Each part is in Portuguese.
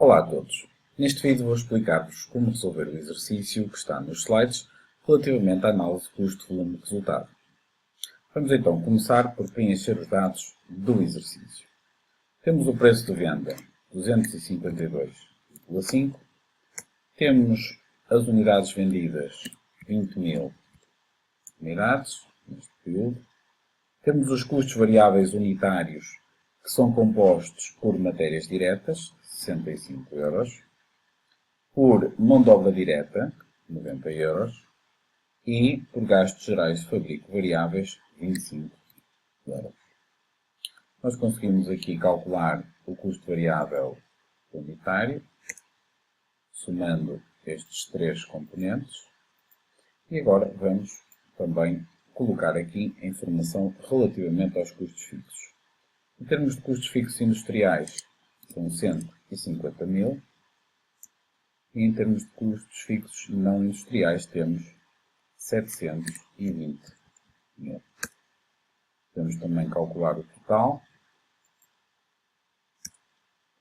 Olá a todos! Neste vídeo vou explicar-vos como resolver o exercício que está nos slides relativamente à análise custo-volume-resultado. Vamos então começar por preencher os dados do exercício. Temos o preço de venda 252,5. Temos as unidades vendidas 20.000 unidades neste período. Temos os custos variáveis unitários que são compostos por matérias diretas, 65 euros, por mão de obra direta, 90 euros, e por gastos gerais de fabrico variáveis, 25 euros. Nós conseguimos aqui calcular o custo variável unitário, somando estes três componentes, e agora vamos também colocar aqui a informação relativamente aos custos fixos. Em termos de custos fixos industriais, são 150.000, e em termos de custos fixos não industriais temos 720.000. Podemos também calcular o total,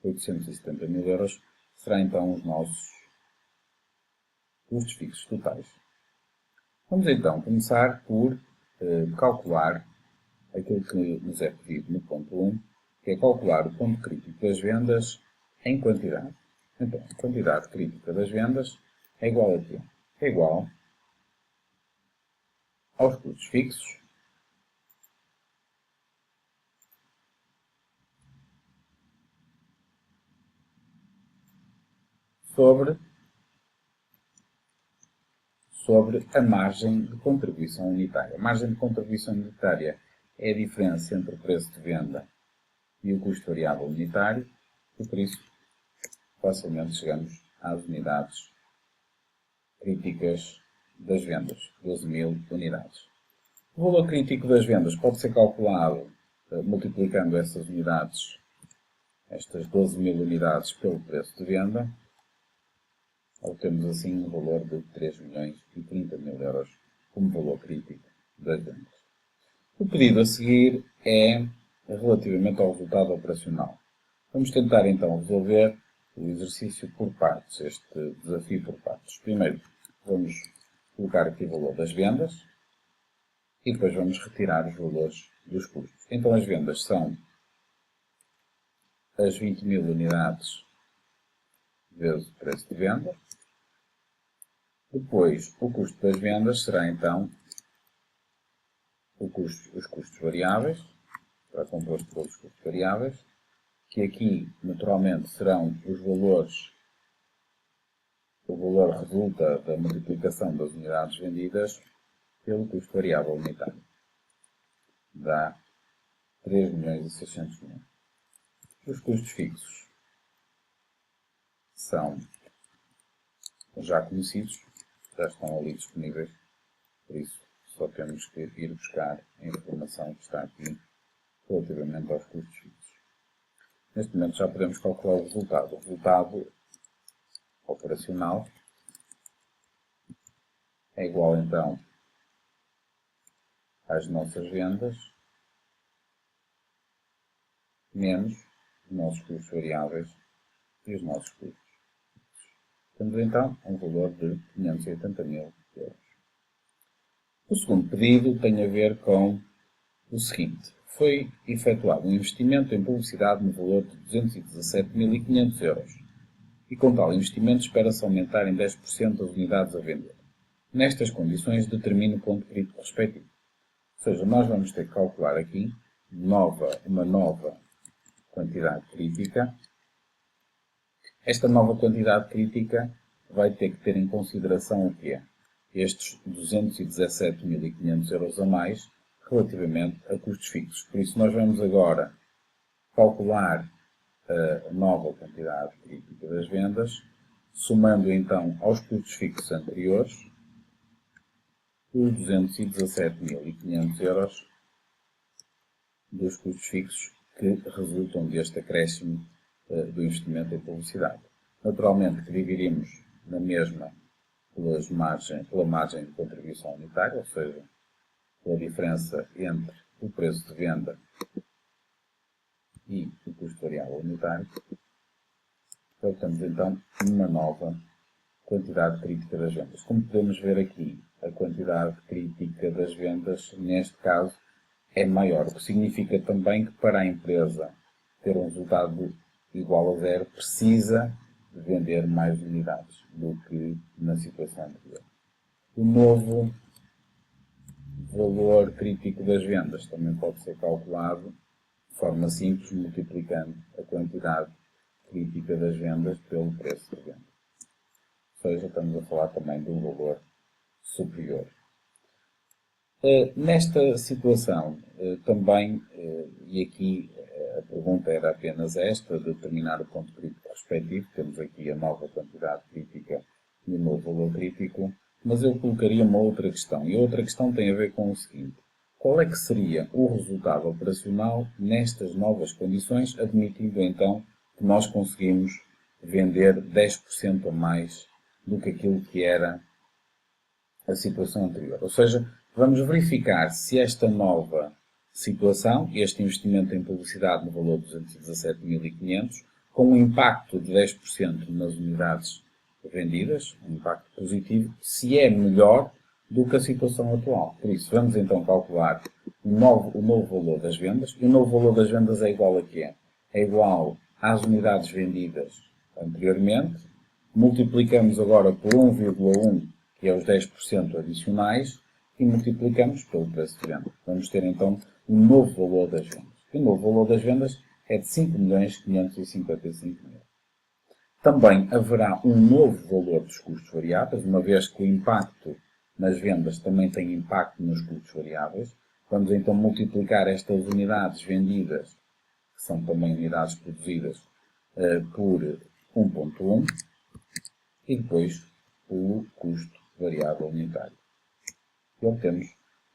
870.000 euros, será então os nossos custos fixos totais. Vamos então começar por calcular aquilo que nos é pedido no ponto 1, que é calcular o ponto crítico das vendas em quantidade. Então, a quantidade crítica das vendas é igual a quê? É igual aos custos fixos sobre a margem de contribuição unitária. A margem de contribuição unitária é a diferença entre o preço de venda e o custo variável unitário, e por isso facilmente chegamos às unidades críticas das vendas, 12.000 unidades. O valor crítico das vendas pode ser calculado multiplicando essas unidades, estas 12.000 unidades, pelo preço de venda. Obtemos assim um valor de 3.030.000 euros como valor crítico das vendas. O pedido a seguir é relativamente ao resultado operacional. Vamos tentar então resolver o exercício por partes, este desafio por partes. Primeiro vamos colocar aqui o valor das vendas e depois vamos retirar os valores dos custos. Então as vendas são as 20.000 unidades vezes o preço de venda. Depois, o custo das vendas será então os custos variáveis, será composto pelos custos variáveis, que aqui naturalmente serão os valores, o valor resulta da multiplicação das unidades vendidas pelo custo variável unitário. Dá 3.600.000. Os custos fixos são já conhecidos, já estão ali disponíveis, por isso só temos que ir buscar a informação que está aqui relativamente aos custos fixos. Neste momento já podemos calcular o resultado. O resultado operacional é igual então às nossas vendas menos os nossos custos variáveis e os nossos custos. Temos então um valor de 580.000 euros. O segundo pedido tem a ver com o seguinte. Foi efetuado um investimento em publicidade no valor de 217.500 euros e com tal investimento espera-se aumentar em 10% as unidades a vender. Nestas condições determine o ponto crítico respectivo. Ou seja, nós vamos ter que calcular aqui uma nova quantidade crítica. Esta nova quantidade crítica vai ter que ter em consideração o quê? Estes 217.500 euros a mais relativamente a custos fixos. Por isso nós vamos agora calcular a nova quantidade crítica das vendas, somando então aos custos fixos anteriores os 217.500 euros dos custos fixos que resultam deste acréscimo do investimento em publicidade. Naturalmente que dividimos na mesma pela margem de contribuição unitária, ou seja, pela diferença entre o preço de venda e o custo variável unitário. temos então uma nova quantidade crítica das vendas. Como podemos ver aqui, a quantidade crítica das vendas, neste caso, é maior, o que significa também que para a empresa ter um resultado igual a zero, precisa de vender mais unidades do que na situação anterior. O novo valor crítico das vendas também pode ser calculado de forma simples, multiplicando a quantidade crítica das vendas pelo preço de venda. Ou seja, estamos a falar também de um valor superior. Nesta situação, também, e aqui a pergunta era apenas esta, de determinar o ponto crítico respectivo, temos aqui a nova quantidade crítica e o novo valor crítico, mas eu colocaria uma outra questão, e a outra questão tem a ver com o seguinte: qual é que seria o resultado operacional nestas novas condições, admitindo então que nós conseguimos vender 10% a mais do que aquilo que era a situação anterior? Ou seja, vamos verificar se esta nova situação, este investimento em publicidade no valor de 217.500, com um impacto de 10% nas unidades vendidas, um impacto positivo, se é melhor do que a situação atual. Por isso, vamos então calcular o novo valor das vendas. E o novo valor das vendas é igual a quê? É igual às unidades vendidas anteriormente. Multiplicamos agora por 1,1, que é os 10% adicionais, e multiplicamos pelo preço de venda. Vamos ter então o novo valor das vendas. E o novo valor das vendas é de 5.555.000. Também haverá um novo valor dos custos variáveis, uma vez que o impacto nas vendas também tem impacto nos custos variáveis. Vamos então multiplicar estas unidades vendidas, que são também unidades produzidas, por 1,1 e depois o custo variável unitário. E obtemos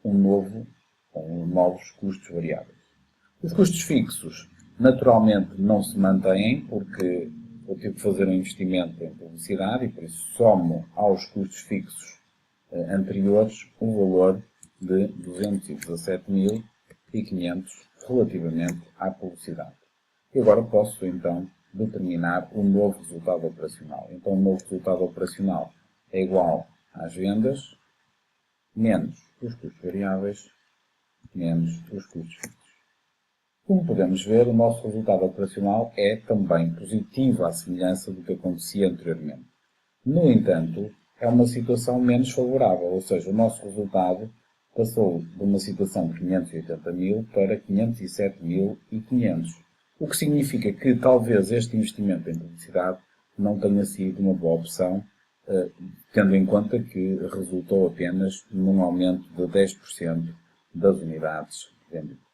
novos custos variáveis. Os custos fixos naturalmente não se mantêm, porque eu tive que fazer um investimento em publicidade e por isso somo aos custos fixos anteriores o valor de 217.500 relativamente à publicidade. E agora posso então determinar o novo resultado operacional. Então o novo resultado operacional é igual às vendas menos os custos variáveis menos os custos fixos. Como podemos ver, o nosso resultado operacional é também positivo à semelhança do que acontecia anteriormente. No entanto, é uma situação menos favorável, ou seja, o nosso resultado passou de uma situação de 580.000 para 507.500, o que significa que talvez este investimento em publicidade não tenha sido uma boa opção, tendo em conta que resultou apenas num aumento de 10% das unidades vendidas.